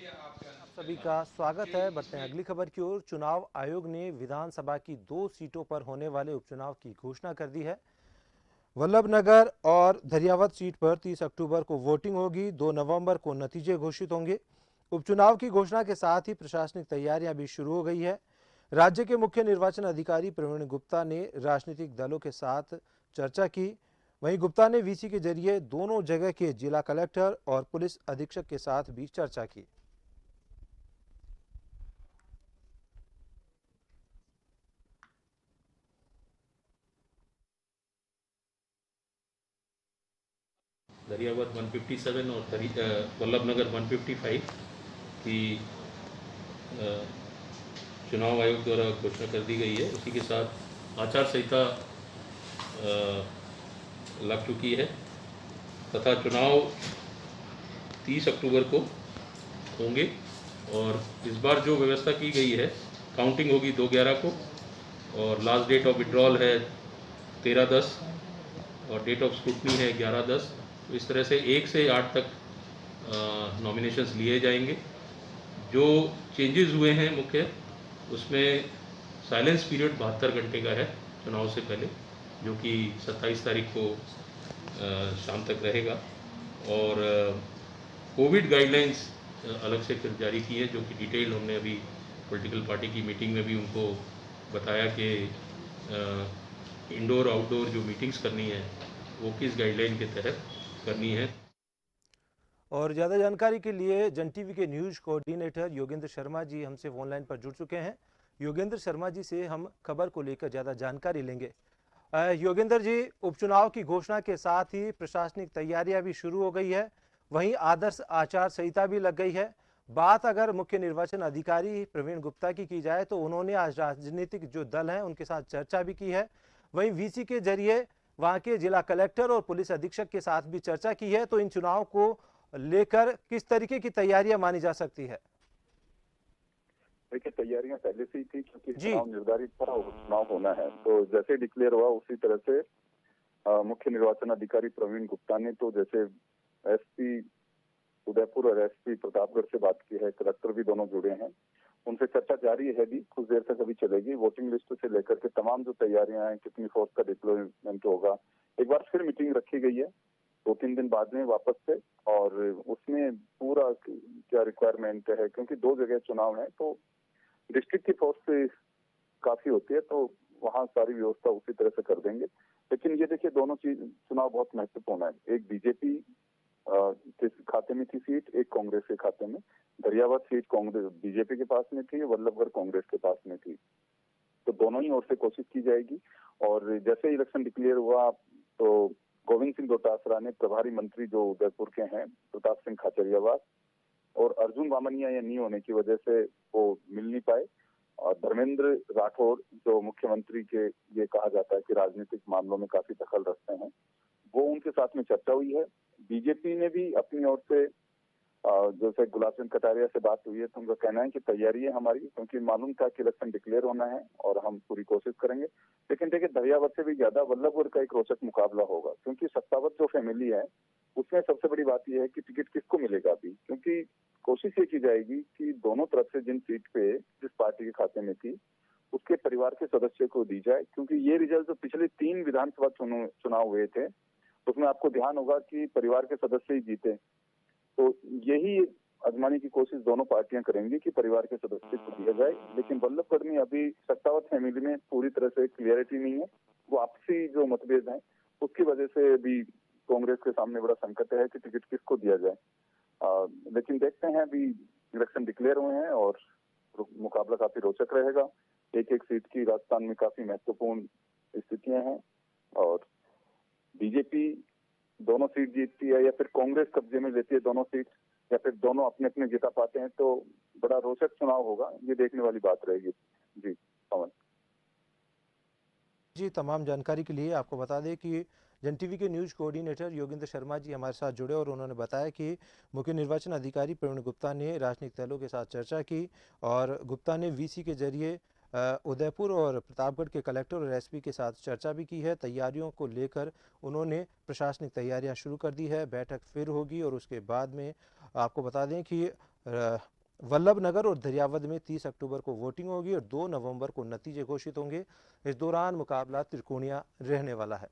आप सभी का स्वागत है। बढ़ते हैं अगली खबर की ओर। चुनाव आयोग ने विधानसभा की 2 सीटों पर होने वाले उपचुनाव की घोषणा कर दी है। वल्लभनगर और धरियावद सीट पर 30 अक्टूबर को वोटिंग होगी। 2 नवंबर को नतीजे घोषित होंगे। उपचुनाव की घोषणा के साथ ही प्रशासनिक तैयारियां भी शुरू हो गई है। राज्य के मुख्य निर्वाचन अधिकारी प्रवीण गुप्ता ने राजनीतिक दलों के साथ चर्चा की। वहीं गुप्ता ने वीसी के जरिए दोनों जगह के जिला कलेक्टर और पुलिस अधीक्षक के साथ भी चर्चा की। दरियाबाद 157 और वल्लभनगर 155 की चुनाव आयोग द्वारा घोषणा कर दी गई है। उसी के साथ आचार संहिता लग चुकी है तथा चुनाव 30 अक्टूबर को होंगे। और इस बार जो व्यवस्था की गई है, काउंटिंग होगी 2/11 को और लास्ट डेट ऑफ विड्रॉल है 13/10 और डेट ऑफ स्क्रूटनी है 11/10। तो इस तरह से 1 से 8 तक नॉमिनेशंस लिए जाएंगे। जो चेंजेस हुए हैं मुख्य, उसमें साइलेंस पीरियड 72 घंटे का है चुनाव से पहले, जो कि 27 तारीख को शाम तक रहेगा। और कोविड गाइडलाइंस अलग से फिर जारी की है, जो कि डिटेल हमने अभी पॉलिटिकल पार्टी की मीटिंग में भी उनको बताया कि इंडोर आउटडोर जो मीटिंग्स करनी है वो किस गाइडलाइन के तहत करनी है। और ज़्यादा जानकारी के लिए जन टीवी के न्यूज कोऑर्डिनेटर योगेंद्र शर्मा जी हमसे ऑनलाइन पर जुड़ चुके हैं। योगेंद्र शर्मा जी से हम खबर को लेकर ज़्यादा जानकारी लेंगे। योगेंद्र जी, उपचुनाव की घोषणा के साथ ही प्रशासनिक तैयारियां भी शुरू हो गई है, वहीं आदर्श आचार संहिता भी लग गई है। बात अगर मुख्य निर्वाचन अधिकारी प्रवीण गुप्ता की जाए तो उन्होंने आज राजनीतिक जो दल हैं उनके साथ चर्चा भी की है। वहीं वीसी के जरिए वहां के जिला कलेक्टर और पुलिस अधीक्षक के साथ भी चर्चा की है। तो इन चुनाव को लेकर किस तरीके की तैयारियां मानी जा सकती है? देखिए, तैयारियां पहले से ही थी क्योंकि जी। चुनाव निर्धारित था और चुनाव होना है। तो जैसे डिक्लेयर हुआ उसी तरह से मुख्य निर्वाचन अधिकारी प्रवीण गुप्ता ने तो जैसे एसपी उदयपुर और एसपी प्रतापगढ़ से बात की है, कलेक्टर भी दोनों जुड़े हैं, उनसे चर्चा जारी है। भी कुछ देर तक अभी चलेगी। वोटिंग लिस्ट से लेकर के तमाम जो तैयारियां हैं, कितनी फोर्स का डिप्लॉयमेंट होगा, एक बार फिर मीटिंग रखी गई है 2-3 दिन बाद में वापस से। और उसमें पूरा क्या रिक्वायरमेंट है, क्योंकि 2 जगह चुनाव है तो डिस्ट्रिक्ट की फोर्स से काफी होती है, तो वहाँ सारी व्यवस्था उसी तरह से कर देंगे। लेकिन ये देखिए, दोनों चीज चुनाव बहुत महत्वपूर्ण है। एक बीजेपी के खाते में थी सीट, एक कांग्रेस के खाते में। दरियावद सीट कांग्रेस बीजेपी के पास में थी, वल्लभगढ़ कांग्रेस के पास में थी। तो दोनों ही ओर से कोशिश की जाएगी। और जैसे इलेक्शन डिक्लेयर हुआ तो गोविंद सिंह डोटासरा ने प्रभारी मंत्री जो उदयपुर के हैं, प्रताप सिंह खाचरियावास, और अर्जुन बामनिया या नहीं होने की वजह से वो मिल नहीं पाए। और धर्मेंद्र राठौड़ जो मुख्यमंत्री के, ये कहा जाता है कि राजनीतिक मामलों में काफी दखल रखते हैं, वो उनके साथ में चर्चा हुई है। बीजेपी ने भी अपनी ओर से जैसे गुलाब चंद कटारिया से बात हुई है तो उनका कहना है कि तैयारी है हमारी, क्योंकि मालूम था कि इलेक्शन डिक्लेयर होना है और हम पूरी कोशिश करेंगे। लेकिन देखिए, दरियावद से भी ज्यादा वल्लभगढ़ का एक रोचक मुकाबला होगा, क्योंकि सत्तावत जो फैमिली है उसमें सबसे बड़ी बात यह है कि टिकट किसको मिलेगा अभी। क्योंकि कोशिश ये की जाएगी कि दोनों तरफ से जिन सीट पे जिस पार्टी के खाते में थी उसके परिवार के सदस्य को दी जाए। क्योंकि ये रिजल्ट जो पिछले 3 विधानसभा चुनाव हुए थे उसमें आपको ध्यान होगा कि परिवार के सदस्य ही जीते। तो यही आजमाने की कोशिश दोनों पार्टियां करेंगी कि परिवार के सदस्य को दिया जाए। लेकिन वल्लभगढ़ में अभी सत्तावत फैमिली में पूरी तरह से क्लियरिटी नहीं है। वो आपसी जो मतभेद है उसकी वजह से अभी कांग्रेस के सामने बड़ा संकट है कि टिकट किसको दिया जाए। लेकिन देखते हैं, अभी इलेक्शन डिक्लेयर हुए हैं और मुकाबला काफी रोचक रहेगा। एक एक सीट की राजस्थान में काफी महत्वपूर्ण स्थितियां हैं और बीजेपी दोनों सीट जीतती है या फिर कांग्रेस कब्जे में लेती है दोनों सीट, या फिर दोनों अपने अपने जिता पाते हैं, तो बड़ा रोचक चुनाव होगा। ये देखने वाली बात रहेगी। जी पवन जी, तमाम जानकारी के लिए आपको बता दें कि जन टीवी के न्यूज कोऑर्डिनेटर योगेंद्र शर्मा जी हमारे साथ जुड़े और उन्होंने बताया कि मुख्य निर्वाचन अधिकारी प्रवीण गुप्ता ने राजनीतिक दलों के साथ चर्चा की और गुप्ता ने वीसी के जरिए उदयपुर और प्रतापगढ़ के कलेक्टर और एसपी के साथ चर्चा भी की है। तैयारियों को लेकर उन्होंने प्रशासनिक तैयारियां शुरू कर दी है। बैठक फिर होगी और उसके बाद में आपको बता दें कि वल्लभ नगर और दरियावद में 30 अक्टूबर को वोटिंग होगी और 2 नवंबर को नतीजे घोषित होंगे। इस दौरान मुकाबला त्रिकोणीय रहने वाला है।